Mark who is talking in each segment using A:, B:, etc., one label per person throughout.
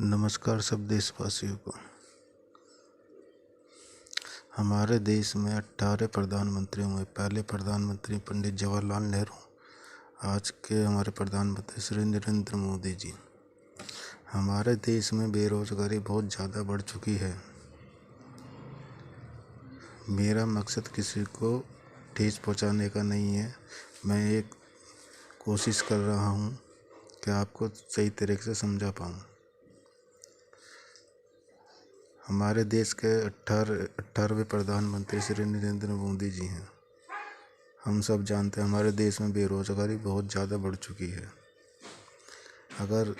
A: नमस्कार सब देशवासियों को। हमारे देश में 18 प्रधानमंत्रियों में पहले प्रधानमंत्री पंडित जवाहरलाल नेहरू, आज के हमारे प्रधानमंत्री श्री नरेंद्र मोदी जी। हमारे देश में बेरोजगारी बहुत ज़्यादा बढ़ चुकी है। मेरा मकसद किसी को ठेस पहुंचाने का नहीं है। मैं एक कोशिश कर रहा हूं कि आपको सही तरीके से समझा पाऊं। हमारे देश के 18वें प्रधानमंत्री श्री नरेंद्र मोदी जी हैं। हम सब जानते हैं हमारे देश में बेरोजगारी बहुत ज़्यादा बढ़ चुकी है। अगर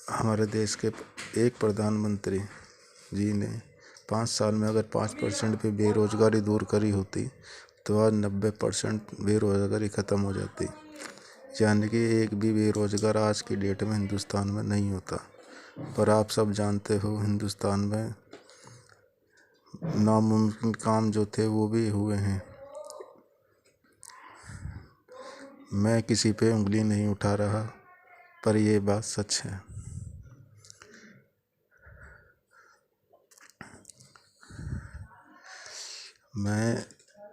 A: हमारे देश के एक प्रधानमंत्री जी ने 5 साल में अगर 5% भी बेरोजगारी दूर करी होती तो आज 90% बेरोजगारी ख़त्म हो जाती। यानी कि एक भी बेरोजगार आज की डेट में हिंदुस्तान में नहीं होता। पर आप सब जानते हो हिंदुस्तान में नामुमकिन काम जो थे वो भी हुए हैं। मैं किसी पे उंगली नहीं उठा रहा, पर ये बात सच है। मैं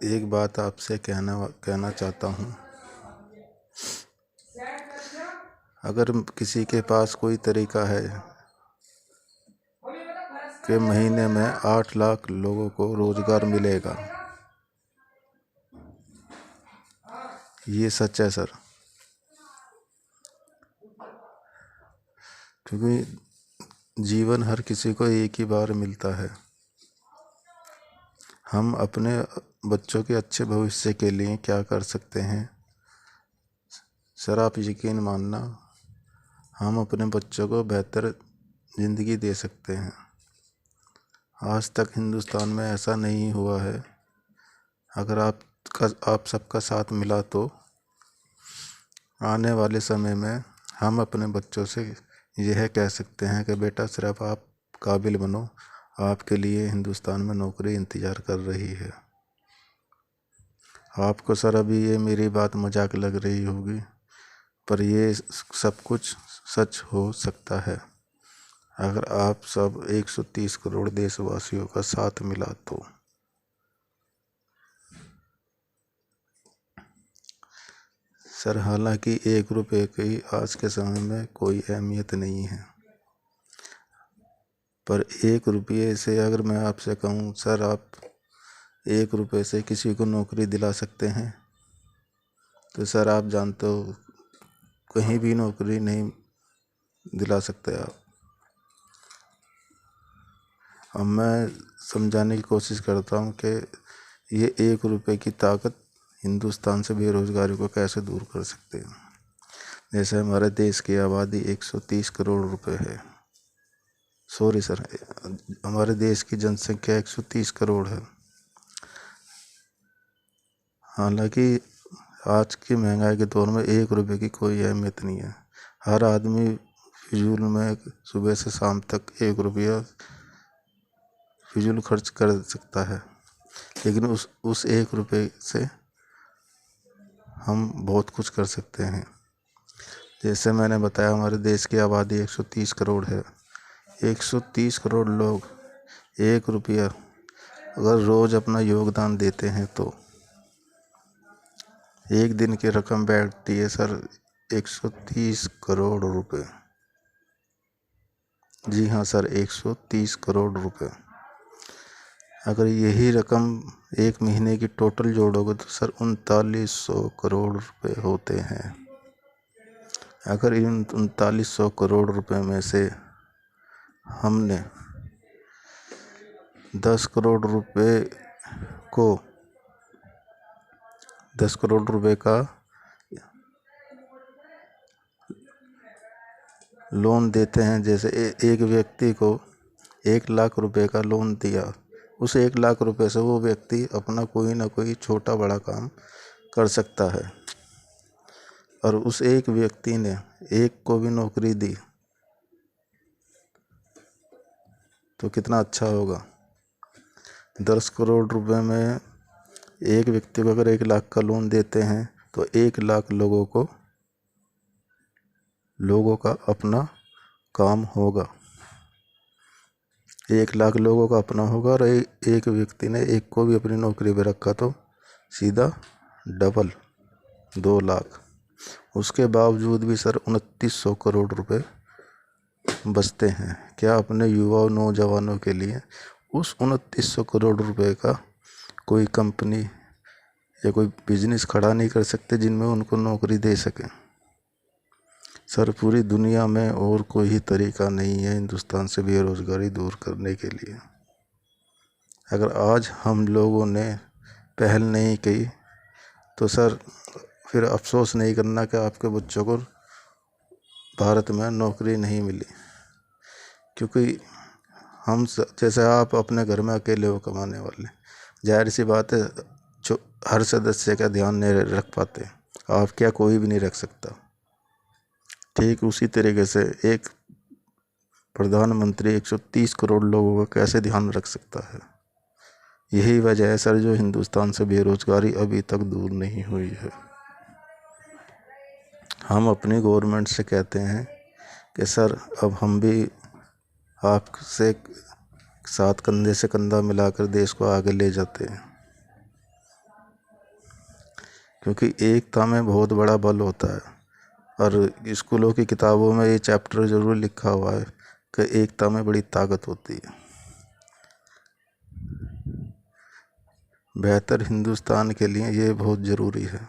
A: एक बात आपसे कहना चाहता हूँ। अगर किसी के पास कोई तरीका है कि महीने में 8 लाख लोगों को रोजगार मिलेगा, ये सच है सर। क्योंकि जीवन हर किसी को एक ही बार मिलता है। हम अपने बच्चों के अच्छे भविष्य के लिए क्या कर सकते हैं सर, आप यकीन मानना, हम अपने बच्चों को बेहतर ज़िंदगी दे सकते हैं। आज तक हिंदुस्तान में ऐसा नहीं हुआ है। अगर आप सबका साथ मिला तो आने वाले समय में हम अपने बच्चों से यह कह सकते हैं कि बेटा सिर्फ आप काबिल बनो, आपके लिए हिंदुस्तान में नौकरी इंतज़ार कर रही है। आपको सर अभी ये मेरी बात मजाक लग रही होगी, पर ये सब कुछ सच हो सकता है अगर आप सब 130 करोड़ देशवासियों का साथ मिला तो। सर हालांकि 1 रुपये की आज के समय में कोई अहमियत नहीं है, पर 1 रुपये से अगर मैं आपसे कहूँ सर आप 1 रुपये से किसी को नौकरी दिला सकते हैं, तो सर आप जानते हो कहीं भी नौकरी नहीं दिला सकते आप। अब मैं समझाने की कोशिश करता हूँ कि ये 1 रुपये की ताकत हिंदुस्तान से बेरोजगारी को कैसे दूर कर सकते हैं। जैसे हमारे देश की आबादी 130 करोड़ रुपए है। सॉरी सर, हमारे देश की जनसंख्या 130 करोड़ है। हालांकि आज की महंगाई के दौर में 1 रुपये की कोई अहमियत नहीं है। हर आदमी फिजूल में सुबह से शाम तक 1 रुपया फिजूल खर्च कर सकता है, लेकिन उस 1 रुपये से हम बहुत कुछ कर सकते हैं। जैसे मैंने बताया हमारे देश की आबादी 130 करोड़ है। 130 करोड़ लोग 1 रुपया अगर रोज़ अपना योगदान देते हैं तो एक दिन की रकम बैठती है सर 130 करोड़ रुपए। जी हाँ सर, 130 करोड़ रुपए। अगर यही रकम एक महीने की टोटल जोड़ोगे तो सर 3900 करोड़ रुपए होते हैं। अगर इन 3900 करोड़ रुपए में से हमने 10 करोड़ रुपए को 10 करोड़ रुपए का लोन देते हैं, जैसे एक व्यक्ति को 1 लाख रुपए का लोन दिया, उस 1 लाख रुपए से वो व्यक्ति अपना कोई ना कोई छोटा बड़ा काम कर सकता है। और उस एक व्यक्ति ने एक को भी नौकरी दी तो कितना अच्छा होगा। 10 करोड़ रुपए में एक व्यक्ति को अगर 1 लाख का लोन देते हैं तो 1 लाख लोगों का अपना काम होगा। 1 लाख लोगों का अपना होगा और एक व्यक्ति ने एक को भी अपनी नौकरी पे रखा तो सीधा डबल 2 लाख। उसके बावजूद भी सर 2900 करोड़ रुपए बचते हैं। क्या अपने युवा और नौजवानों के लिए उस 2900 करोड़ रुपए का कोई कंपनी या कोई बिजनेस खड़ा नहीं कर सकते जिनमें उनको नौकरी दे सके? सर पूरी दुनिया में और कोई ही तरीका नहीं है हिंदुस्तान से बेरोजगारी दूर करने के लिए। अगर आज हम लोगों ने पहल नहीं की तो सर फिर अफसोस नहीं करना कि आपके बच्चों को भारत में नौकरी नहीं मिली। क्योंकि जैसे आप अपने घर में अकेले हो कमाने वाले, जाहिर सी बात है जो हर सदस्य का ध्यान नहीं रख पाते। आप क्या, कोई भी नहीं रख सकता। ठीक उसी तरीके से एक प्रधानमंत्री 130 करोड़ लोगों का कैसे ध्यान रख सकता है? यही वजह है सर जो हिंदुस्तान से बेरोजगारी अभी तक दूर नहीं हुई है। हम अपनी गवर्नमेंट से कहते हैं कि सर अब हम भी आपसे साथ कंधे से कंधा मिलाकर देश को आगे ले जाते हैं, क्योंकि एकता में बहुत बड़ा बल होता है। और स्कूलों की किताबों में ये चैप्टर जरूर लिखा हुआ है कि एकता में बड़ी ताकत होती है। बेहतर हिंदुस्तान के लिए ये बहुत ज़रूरी है।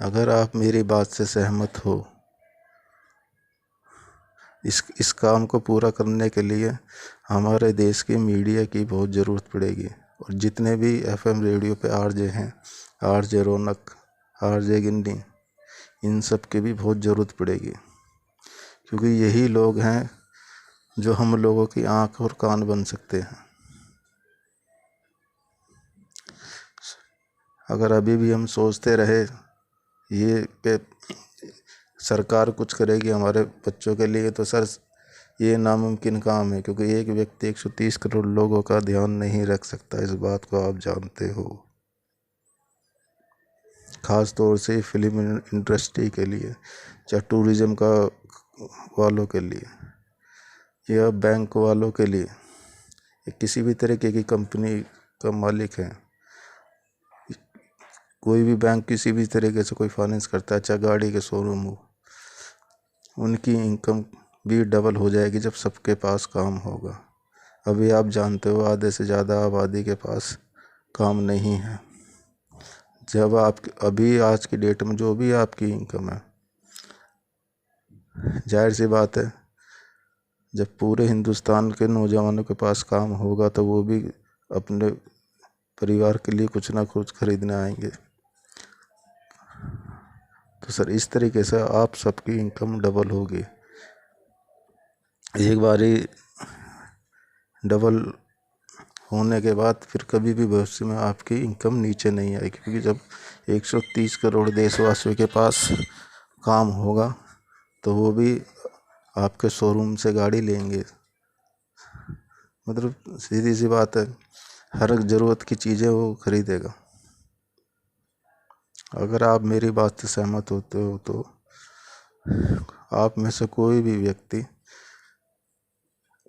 A: अगर आप मेरी बात से सहमत हो, इस काम को पूरा करने के लिए हमारे देश की मीडिया की बहुत ज़रूरत पड़ेगी। और जितने भी एफएम रेडियो पे आरजे हैं, आरजे रौनक, आरजे गिन्नी, इन सब की भी बहुत ज़रूरत पड़ेगी, क्योंकि यही लोग हैं जो हम लोगों की आँख और कान बन सकते हैं। अगर अभी भी हम सोचते रहे ये कि सरकार कुछ करेगी हमारे बच्चों के लिए, तो सर ये नामुमकिन काम है, क्योंकि एक व्यक्ति 130 करोड़ लोगों का ध्यान नहीं रख सकता। इस बात को आप जानते हो। ख़ास तौर से फिल्म इंडस्ट्री के लिए, चाहे टूरिज़्म का वालों के लिए, या बैंक वालों के लिए, या किसी भी तरीके की कंपनी का मालिक है, कोई भी बैंक किसी भी तरीके से कोई फाइनेंस करता है, चाहे गाड़ी के शोरूम हो, उनकी इनकम भी डबल हो जाएगी जब सबके पास काम होगा। अभी आप जानते हो आधे से ज़्यादा आबादी के पास काम नहीं है। जब आप अभी आज की डेट में जो भी आपकी इनकम है, जाहिर सी बात है जब पूरे हिंदुस्तान के नौजवानों के पास काम होगा तो वो भी अपने परिवार के लिए कुछ ना कुछ खरीदने आएंगे। तो सर इस तरीके से आप सबकी इनकम डबल होगी। एक बारी डबल होने के बाद फिर कभी भी भविष्य में आपकी इनकम नीचे नहीं आएगी, क्योंकि जब 130 करोड़ देशवासियों के पास काम होगा तो वो भी आपके शोरूम से गाड़ी लेंगे। मतलब सीधी सी बात है, हर ज़रूरत की चीज़ें वो खरीदेगा। अगर आप मेरी बात से सहमत होते हो तो आप में से कोई भी व्यक्ति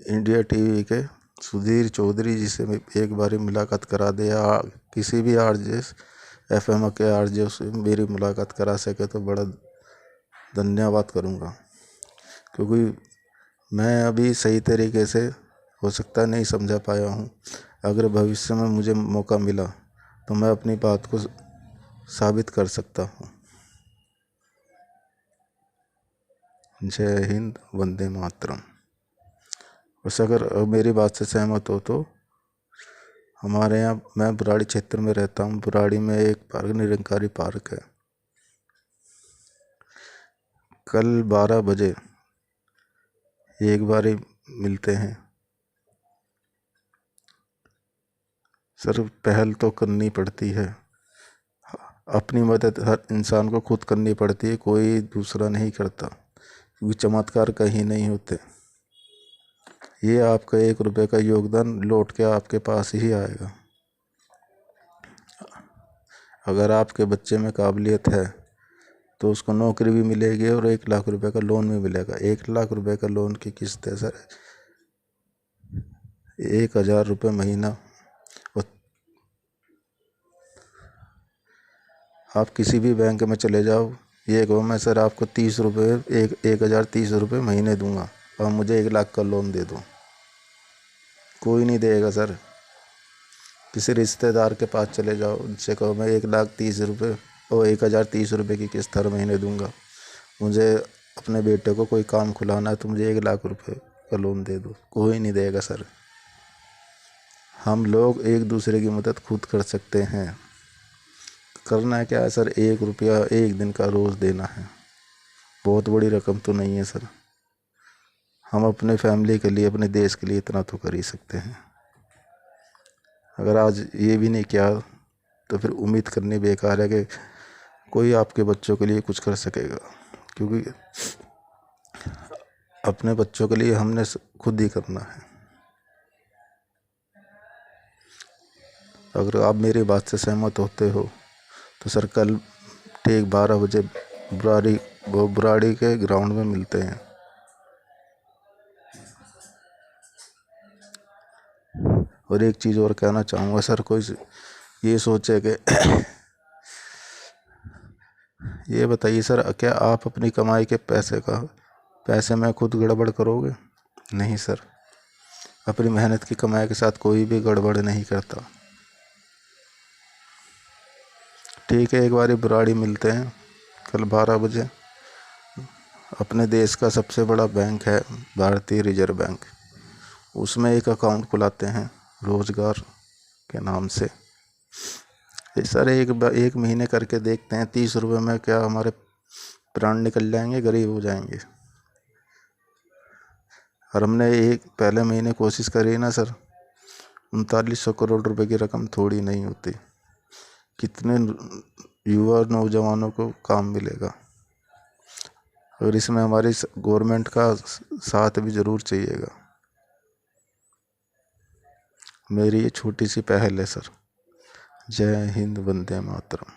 A: इंडिया टीवी के सुधीर चौधरी जी से एक बारी मुलाकात करा दे, या किसी भी आरजे एफएम के आरजे से मेरी मुलाकात करा सके तो बड़ा धन्यवाद करूँगा। क्योंकि मैं अभी सही तरीके से हो सकता नहीं समझा पाया हूँ। अगर भविष्य में मुझे मौका मिला तो मैं अपनी बात को साबित कर सकता हूँ। जय हिंद, वंदे मातरम। बस अगर मेरी बात से सहमत हो तो हमारे यहाँ, मैं बुराड़ी क्षेत्र में रहता हूँ, बुराड़ी में एक पार्क, निरंकारी पार्क है। कल 12 बजे एक बारी मिलते हैं। सर पहल तो करनी पड़ती है, अपनी मदद हर इंसान को खुद करनी पड़ती है, कोई दूसरा नहीं करता, क्योंकि चमत्कार कहीं नहीं होते। ये आपका 1 रुपये का योगदान लौट के आपके पास ही आएगा। अगर आपके बच्चे में काबिलियत है तो उसको नौकरी भी मिलेगी और 1 लाख रुपए का लोन भी मिलेगा। 1 लाख रुपए का लोन की किस्त है सर 1,000 रुपये महीना। और आप किसी भी बैंक में चले जाओ, ये कहो मैं सर आपको 30 रुपये 1,030 रुपये महीने दूंगा और मुझे 1 लाख का लोन दे दो, कोई नहीं देगा सर। किसी रिश्तेदार के पास चले जाओ, उनसे कहो मैं 1,30,000 रुपये और 1,030 रुपये की किस्त हर महीने दूंगा, मुझे अपने बेटे को कोई काम खुलाना है तो मुझे 1 लाख रुपये का लोन दे दो, कोई नहीं देगा सर। हम लोग एक दूसरे की मदद खुद कर सकते हैं। करना क्या है सर, 1 रुपया 1 दिन का रोज़ देना है, बहुत बड़ी रकम तो नहीं है सर। हम अपने फैमिली के लिए, अपने देश के लिए इतना तो कर ही सकते हैं। अगर आज ये भी नहीं किया तो फिर उम्मीद करनी बेकार है कि कोई आपके बच्चों के लिए कुछ कर सकेगा, क्योंकि अपने बच्चों के लिए हमने खुद ही करना है। अगर आप मेरी बात से सहमत होते हो तो सर कल ठीक 12 बजे बुराड़ी के ग्राउंड में मिलते हैं। और एक चीज़ और कहना चाहूँगा सर, कोई ये सोचे कि ये बताइए सर, क्या आप अपनी कमाई के पैसे में खुद गड़बड़ करोगे? नहीं सर, अपनी मेहनत की कमाई के साथ कोई भी गड़बड़ नहीं करता। ठीक है, एक बारी बुराड़ी मिलते हैं कल 12 बजे। अपने देश का सबसे बड़ा बैंक है भारतीय रिजर्व बैंक, उसमें एक अकाउंट खुलाते हैं रोजगार के नाम से। ये सर एक महीने करके देखते हैं, 30 रुपये में क्या हमारे प्राण निकल जाएंगे, गरीब हो जाएंगे। और हमने एक पहले महीने कोशिश करी ना सर, 3900 करोड़ रुपए की रकम थोड़ी नहीं होती। कितने युवा नौजवानों को काम मिलेगा। और इसमें हमारी गवर्नमेंट का साथ भी ज़रूर चाहिएगा। मेरी ये छोटी सी पहल है सर। जय हिंद, वंदे मातरम।